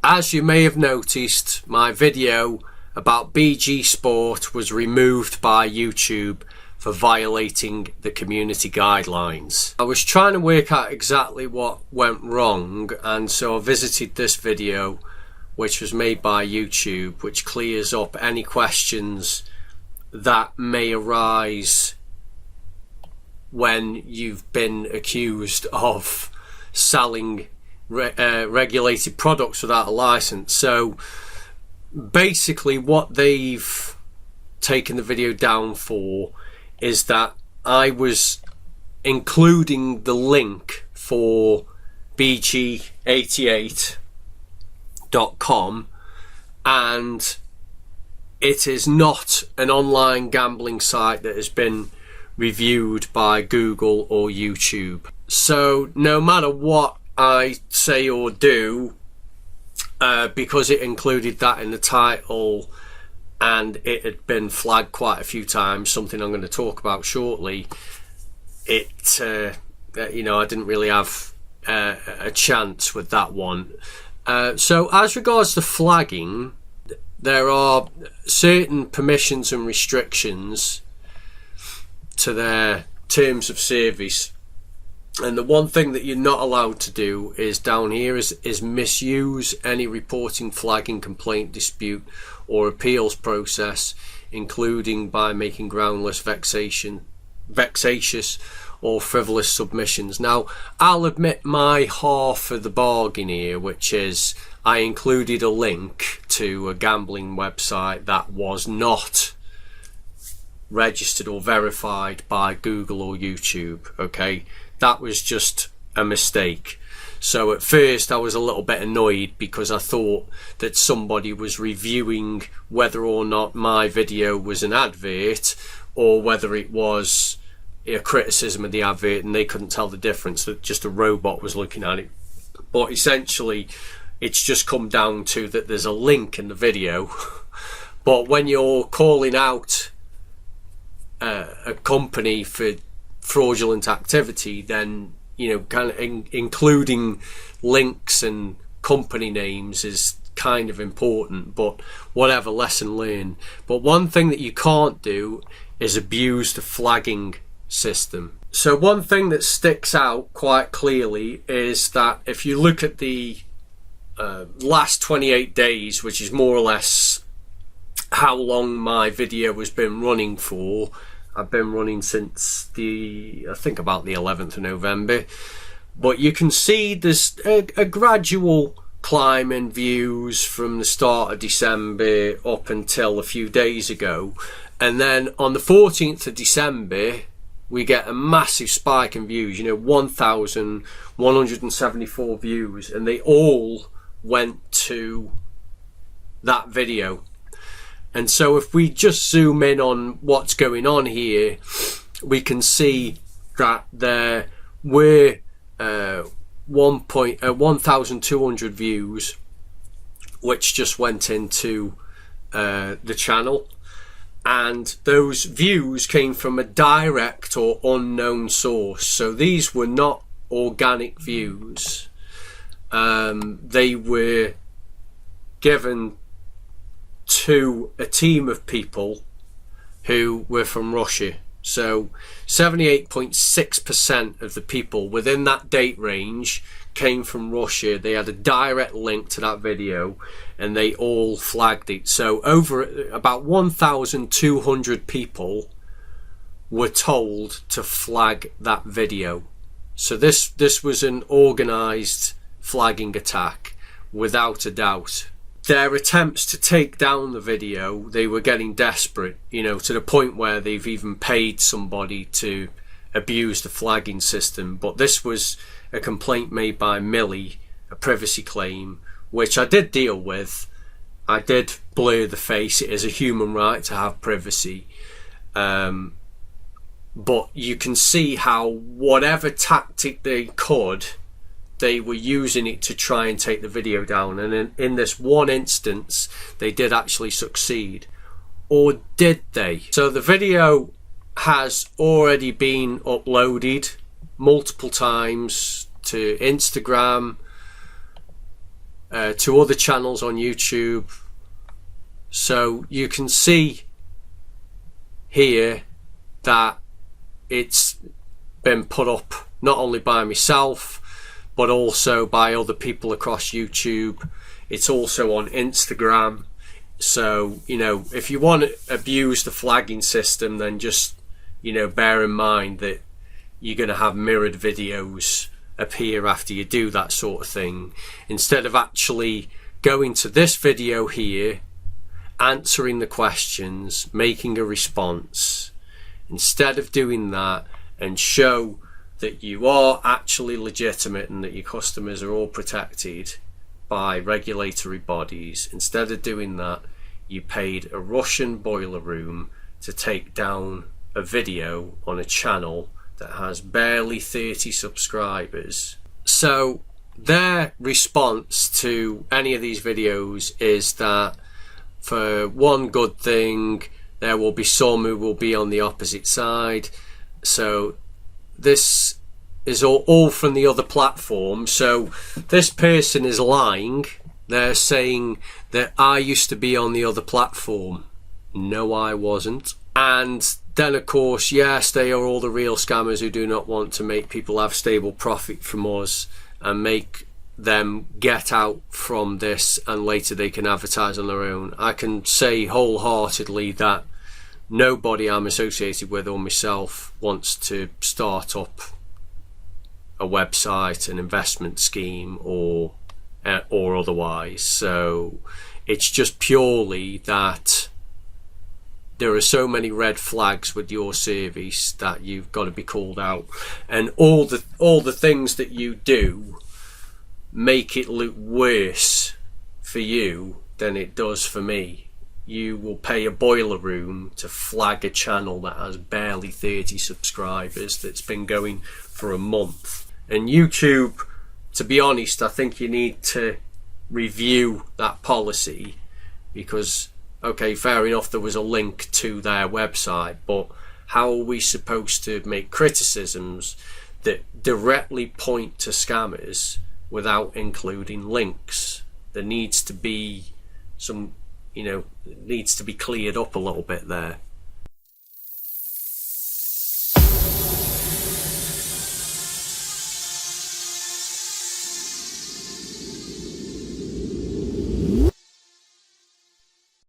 as you may have noticed, my video about BG Sport was removed by YouTube for violating the community guidelines. I was trying to work out exactly what went wrong, and so I visited this video which was made by YouTube, which clears up any questions that may arise when you've been accused of selling regulated products without a license. So basically what they've taken the video down for is that I was including the link for BG88.com, and it is not an online gambling site that has been reviewed by Google or YouTube. So no matter what I say or do, because it included that in the title and it had been flagged quite a few times, something I'm going to talk about shortly, I didn't really have a chance with that one. So as regards to flagging, there are certain permissions and restrictions to their terms of service, and the one thing that you're not allowed to do is down here is misuse any reporting, flagging, complaint, dispute or appeals process, including by making groundless, vexatious or frivolous submissions. Now, I'll admit my half of the bargain here, which is I included a link to a gambling website that was not registered or verified by Google or YouTube. Okay, that was just a mistake. So at first I was a little bit annoyed because I thought that somebody was reviewing whether or not my video was an advert or whether it was a criticism of the advert, and they couldn't tell the difference, that just a robot was looking at it. But essentially it's just come down to that there's a link in the video. But when you're calling out a company for fraudulent activity, then kind of including links and company names is kind of important. But whatever, lesson learned. But one thing that you can't do is abuse the flagging system. So one thing that sticks out quite clearly is that if you look at the last 28 days, which is more or less how long my video has been running for. I've been running since I think about the 11th of November, but you can see there's a gradual climb in views from the start of December up until a few days ago, and then on the 14th of December we get a massive spike in views, 1,174 views, and they all went to that video. And so if we just zoom in on what's going on here, we can see that there were 1,200 views which just went into the channel, and those views came from a direct or unknown source. So these were not organic views. They were given to a team of people who were from Russia. So 78.6% of the people within that date range came from Russia. They had a direct link to that video and they all flagged it. So over about 1,200 people were told to flag that video. So this was an organized flagging attack without a doubt. Their attempts to take down the video, they were getting desperate, to the point where they've even paid somebody to abuse the flagging system. But this was a complaint made by Millie, a privacy claim, which I did deal with. I did blur the face. It is a human right to have privacy. But you can see how whatever tactic they could, they were using it to try and take the video down. And in this one instance, they did actually succeed. Or did they? So the video has already been uploaded multiple times to Instagram, to other channels on YouTube. So you can see here that it's been put up not only by myself but also by other people across YouTube. It's also on Instagram. So, you know, if you want to abuse the flagging system, then just, you know, bear in mind that you're going to have mirrored videos appear after you do that sort of thing. Instead of actually going to this video here, answering the questions, making a response, instead of doing that and show that you are actually legitimate and that your customers are all protected by regulatory bodies, instead of doing that, you paid a Russian boiler room to take down a video on a channel that has barely 30 subscribers. So their response to any of these videos is that for one good thing, there will be some who will be on the opposite side. So this is all from the other platform. So this person is lying. They're saying that I used to be on the other platform. No, I wasn't. And then, of course, yes, they are all the real scammers who do not want to make people have stable profit from us and make them get out from this, and later they can advertise on their own. I can say wholeheartedly that nobody I'm associated with or myself wants to start up a website, an investment scheme, or otherwise. So it's just purely that there are so many red flags with your service that you've got to be called out, and all the things that you do make it look worse for you than it does for me. You will pay a boiler room to flag a channel that has barely 30 subscribers that's been going for a month. And YouTube, to be honest, I think you need to review that policy, because okay, fair enough, there was a link to their website, but how are we supposed to make criticisms that directly point to scammers without including links? There needs to be some, you know, it needs to be cleared up a little bit there.